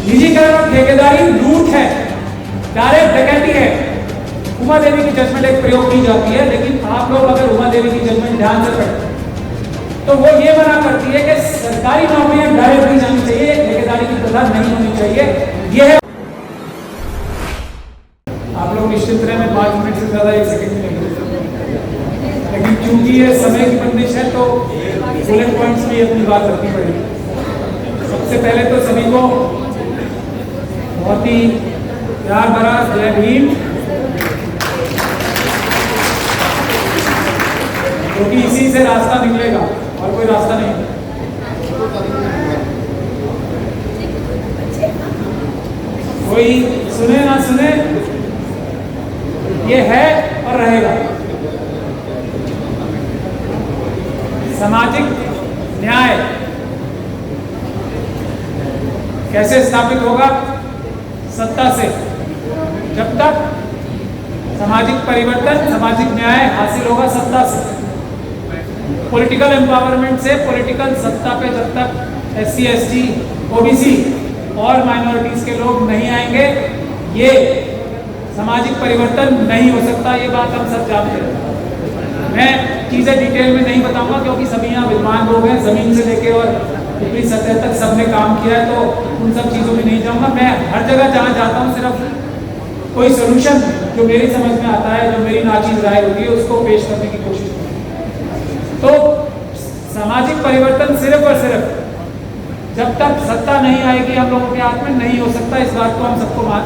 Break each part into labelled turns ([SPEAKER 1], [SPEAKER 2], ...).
[SPEAKER 1] निजीकरण और ठेकेदारी लूट है, डायरेक्ट डकैती है। उमा देवी की जजमेंट एक प्रयोग की जाती है, लेकिन आप लोग अगर उमा देवी की जजमेंट ध्यान से पढ़ें तो वो ये मना करती है कि सरकारी नौकरियां डायरेक्ट नहीं जानी चाहिए, ठेकेदारी की प्रथा नहीं होनी चाहिए। ये है, आप लोग निश्चित रहे, मैं 5 मिनट से ज्यादा 1 सेकंड नहीं, लेकिन क्योंकि ये समय की बंदिश है तो बुलेट पॉइंट्स में अपनी बात रखनी पड़ेगी। सबसे पहले तो सभी को बहुत ही प्यार भरा जय भीम, क्योंकि इसी से रास्ता निकलेगा और कोई रास्ता नहीं। कोई सुने ना सुने, ये है और रहेगा। सामाजिक न्याय कैसे स्थापित होगा? सत्ता से। जब तक सामाजिक परिवर्तन, सामाजिक न्याय हासिल होगा सत्ता से, पॉलिटिकल एम्पावरमेंट से, पॉलिटिकल सत्ता पे जब तक SC ST OBC और माइनॉरिटीज के लोग नहीं आएंगे, ये सामाजिक परिवर्तन नहीं हो सकता। ये बात हम सब जानते हैं। मैं चीजें डिटेल में नहीं बताऊंगा क्योंकि सभी यहाँ विद्वान लोग हैं, जमीन से लेके और ऊपरी सतह तक सबने काम किया है, तो उन सब चीजों में नहीं जाऊंगा। मैं हर जगह जहाँ जाता हूँ सिर्फ कोई सोल्यूशन जो मेरी समझ में आता है, जो मेरी नाचीज राय होती है, उसको पेश करने की कोशिश करता हूँ। तो सामाजिक परिवर्तन सिर्फ और सिर्फ जब तक सत्ता नहीं आएगी हम लोगों के हाथ में नहीं हो सकता। इस बात को हम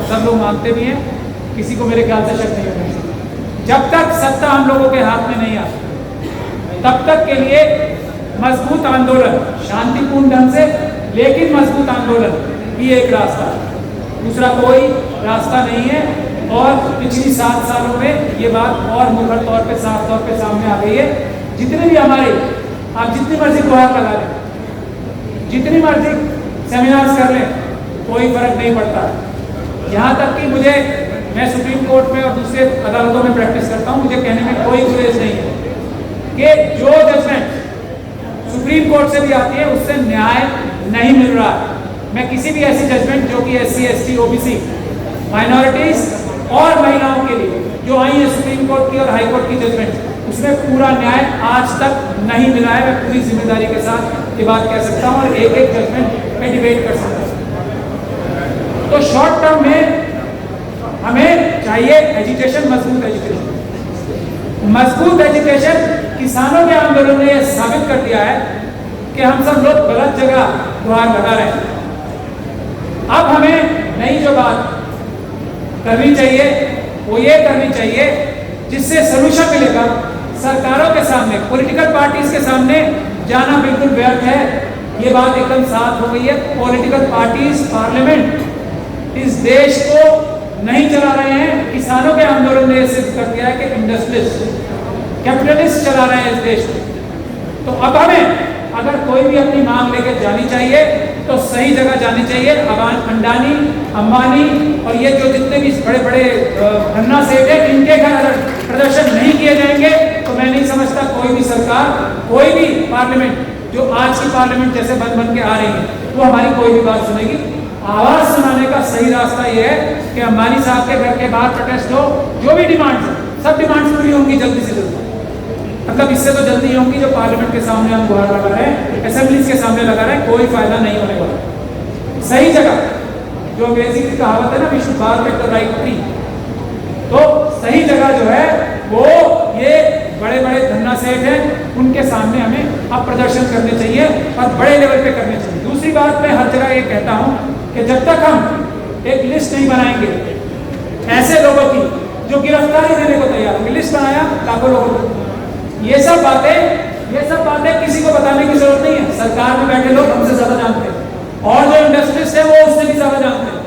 [SPEAKER 1] सब लोग मानते भी हैं, किसी को मेरे ख्याल से शक नहीं होना चाहिए। जब तक सत्ता हम लोगों के हाथ में नहीं आती तब तक के लिए मजबूत आंदोलन, शांतिपूर्ण ढंग से लेकिन मजबूत आंदोलन ही एक रास्ता है, दूसरा कोई रास्ता नहीं है। और पिछली 7 सालों में ये बात और मुखर तौर पे, साफ तौर पे सामने आ गई है। जितने भी हमारे, आप जितनी मर्जी गुहार लगा लें, जितनी मर्जी सेमिनार्स कर लें, कोई फर्क नहीं पड़ता। यहाँ तक कि मैं सुप्रीम कोर्ट में और दूसरे अदालतों में प्रैक्टिस करता हूँ, मुझे कहने में कोई गुरेज नहीं है कि जो जजमेंट सुप्रीम कोर्ट से भी आती है उससे न्याय नहीं मिल रहा है। मैं किसी भी ऐसी जजमेंट जो कि SC ST OBC माइनॉरिटीज और महिलाओं के लिए जो आई है सुप्रीम कोर्ट की और हाई कोर्ट की जजमेंट, उसमें पूरा न्याय आज तक नहीं मिला है। मैं पूरी जिम्मेदारी के साथ ये बात कह सकता हूँ और एक एक जजमेंट में डिबेट कर सकता हूँ। तो शॉर्ट टर्म में हमें चाहिए एजुकेशन, मजबूत एजुकेशन। मजबूत एजुकेशन, किसानों के आंदोलन ने यह साबित कर दिया है कि हम सब लोग गलत जगह गुहार लगा रहे हैं। अब हमें नई जो बात करनी चाहिए वो ये करनी चाहिए जिससे सोल्यूशन मिलेगा। सरकारों के सामने, पॉलिटिकल पार्टीज के सामने जाना बिल्कुल व्यर्थ है। ये बात एकदम साफ हो गई है। पॉलिटिकल पार्टीज, पार्लियामेंट इस देश को नहीं चला रहे हैं। किसानों के आंदोलन ने सिद्ध कर दिया है कि इंडस्ट्रियलिस्ट, कैपिटलिस्ट चला रहे हैं इस देश को। तो अब हमें अगर कोई भी अपनी मांग लेकर जानी चाहिए तो सही जगह जानी चाहिए। अंडानी, अंबानी और ये जो जितने भी बड़े बड़े धन्ना सेठ हैं, इनके घर अगर प्रदर्शन नहीं किए जाएंगे तो मैं नहीं समझता कोई भी सरकार, कोई भी पार्लियामेंट, जो आज की पार्लियामेंट जैसे बन के आ रही है, वो हमारी कोई भी बात सुनेगी। आवाज सुनाने का सही रास्ता ये है कि अंबानी साहब के घर के बाहर प्रोटेस्ट हो, जो भी डिमांड्स है, सब डिमांड्स पूरी होंगी जल्दी से जल्दी। मतलब इससे तो जल्दी होंगी जो पार्लियामेंट के सामने हम गुहार लगा रहे हैं, असेंबलीज के सामने लगा रहे हैं, कोई फायदा नहीं होने वाला। सही जगह, जो अंग्रेजी की कहावत है ना, we should bark at the right tree, तो सही जगह जो है वो ये बड़े बड़े धन्ना सेठ हैं, उनके सामने हमें अब प्रदर्शन करने चाहिए और बड़े लेवल पे करने चाहिए। दूसरी बात, मैं हर जगह ये कहता हूँ कि जब तक हम एक लिस्ट नहीं बनाएंगे ऐसे लोगों की जो गिरफ्तारी देने को तैयार होंगे, लिस्ट बनाया लाखों लोगों को, ये सब बातें किसी को बताने की जरूरत नहीं है। सरकार में बैठे लोग हमसे ज्यादा जानते हैं और जो इंडस्ट्रियलिस्ट है वो उससे भी ज्यादा जानते हैं।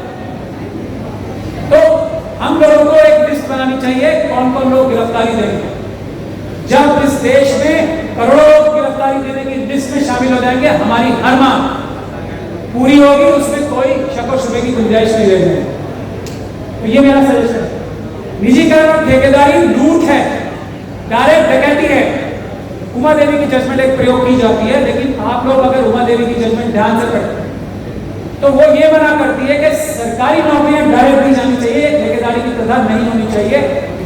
[SPEAKER 1] तो हम लोगों को एक लिस्ट बनानी चाहिए कौन कौन लोग गिरफ्तारी देंगे। जब इस देश में करोड़ों लोग गिरफ्तारी देने की लिस्ट में शामिल हो जाएंगे, हमारी हर मांग पूरी होगी, उसमें कोई शक और शुबे की गुंजाइश नहीं रह जाएगी। तो ये मेरा सजेशन है। निजीकरण और ठेकेदारी लूट है, डायरेक्ट डकैती है। उमा देवी की जजमेंट एक प्रयोग की जाती है, लेकिन आप लोग अगर उमा देवी की जजमेंट ध्यान से पढ़ें तो वो ये मना करती है कि सरकारी नौकरियां डायरेक्ट दी जानी चाहिए, ठेकेदारी की प्रथा नहीं होनी चाहिए।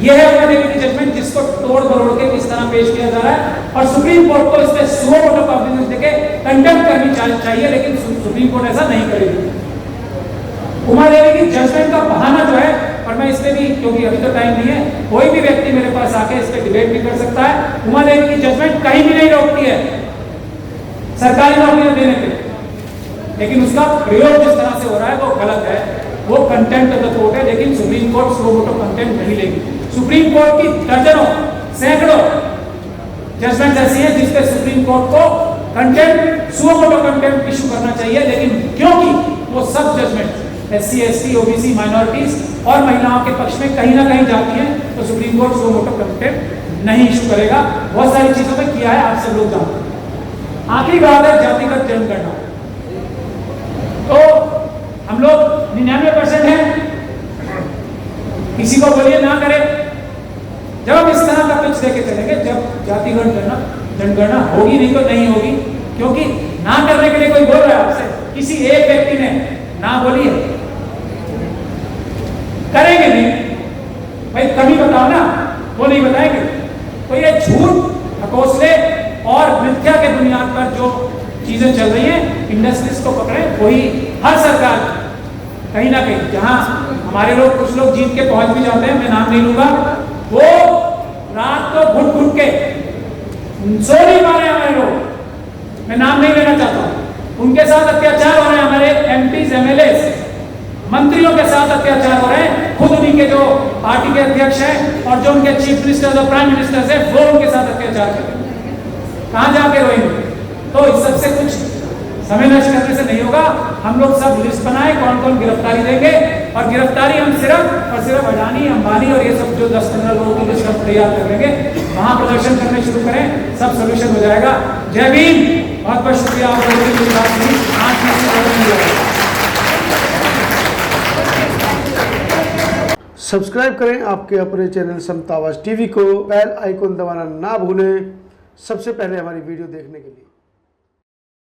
[SPEAKER 1] यह है उमर जजमेंट जिसको तोड़ मरोड़ के किस तरह पेश किया जा रहा है, और सुप्रीम कोर्ट को इसमें सुओ मोटो कॉग्निजेंस देके कंडेम करनी चाहिए, लेकिन सुप्रीम कोर्ट ऐसा नहीं करेगी। उमा देवी की जजमेंट का बहाना जो है, और मैं इसमें भी, क्योंकि अभी तो टाइम नहीं है, कोई भी व्यक्ति मेरे पास आके इस पे डिबेट भी कर सकता है। उमा देवी की जजमेंट कहीं भी नहीं रोकती है सरकारी नौकरियां देने पे, लेकिन उसका प्रयोग जिस तरह से हो रहा है वो गलत है, वो कंटेम्प्ट ऑफ द कोर्ट है। लेकिन supreme court suo motu contempt नहीं लेगी। सुप्रीम कोर्ट की दर्जनों सैकड़ों जजमेंट ऐसी हैं जिसपे सुप्रीम कोर्ट को contempt, suo motu contempt issue करना चाहिए, लेकिन क्योंकि वो सब judgement SC, ST, OBC, minorities और महिलाओं के पक्ष में कहीं ना कहीं जाती हैं, तो supreme court suo motu contempt नहीं इशू करेगा। बहुत सारी चीजों में किया है, आप सब लोग जानते हैं। आखिरी बात है जातिगत जनगणना। तो हम लोग 99% हैं, किसी को बोलिए ना करे। जब हम इस तरह का पिच देके चलेंगे, जब जातिगत जनगणना होगी नहीं तो नहीं होगी, क्योंकि ना करने के लिए कोई बोल रहा है आपसे, किसी एक व्यक्ति ने ना बोली है, करेंगे नहीं भाई, कभी बताओ ना, वो नहीं बताएंगे। तो ये झूठ, हकोसले और मिथ्या के बुनियाद पर जो चीजें चल रही हैं, इंडस्ट्रीज को पकड़े, वही हर सरकार कहीं ना कहीं, जहां हमारे लोग, कुछ लोग जीत के पहुंच भी जाते हैं, मैं नाम नहीं लूंगा, वो रात को घुट घुट के सो नहीं पा रहे हमारे लोग, मैं नाम नहीं लेना चाहता, उनके साथ अत्याचार हो रहे हैं। हमारे MPs, MLAs, मंत्रियों के साथ अत्याचार हो रहे हैं। खुद उन्हीं के जो पार्टी के अध्यक्ष हैं और जो उनके चीफ मिनिस्टर्स और प्राइम मिनिस्टर्स हैं, वो उनके साथ अत्याचार कर रहे हैं। कहां जाके रोएंगे? तो इस सबसे कुछ समय नष्ट करने से नहीं होगा। हम लोग सब लिस्ट बनाए कौन कौन गिरफ्तारी देंगे, और गिरफ्तारी हम सिर्फ और सिर्फ अडानी, अंबानी और ये सब जो 10-15 लोगों की लिस्ट हम तैयार कर लेंगे, वहां प्रदर्शन करने शुरू करें, सब सोल्यूशन हो जाएगा। जय भीम, बहुत बहुत शुक्रिया आप लोगों की बात नहीं,
[SPEAKER 2] सब्सक्राइब करें आपके अपने चैनल समता आवाज़ टीवी को, बेल आइकन दबाना ना भूलें सबसे पहले हमारी वीडियो देखने के लिए।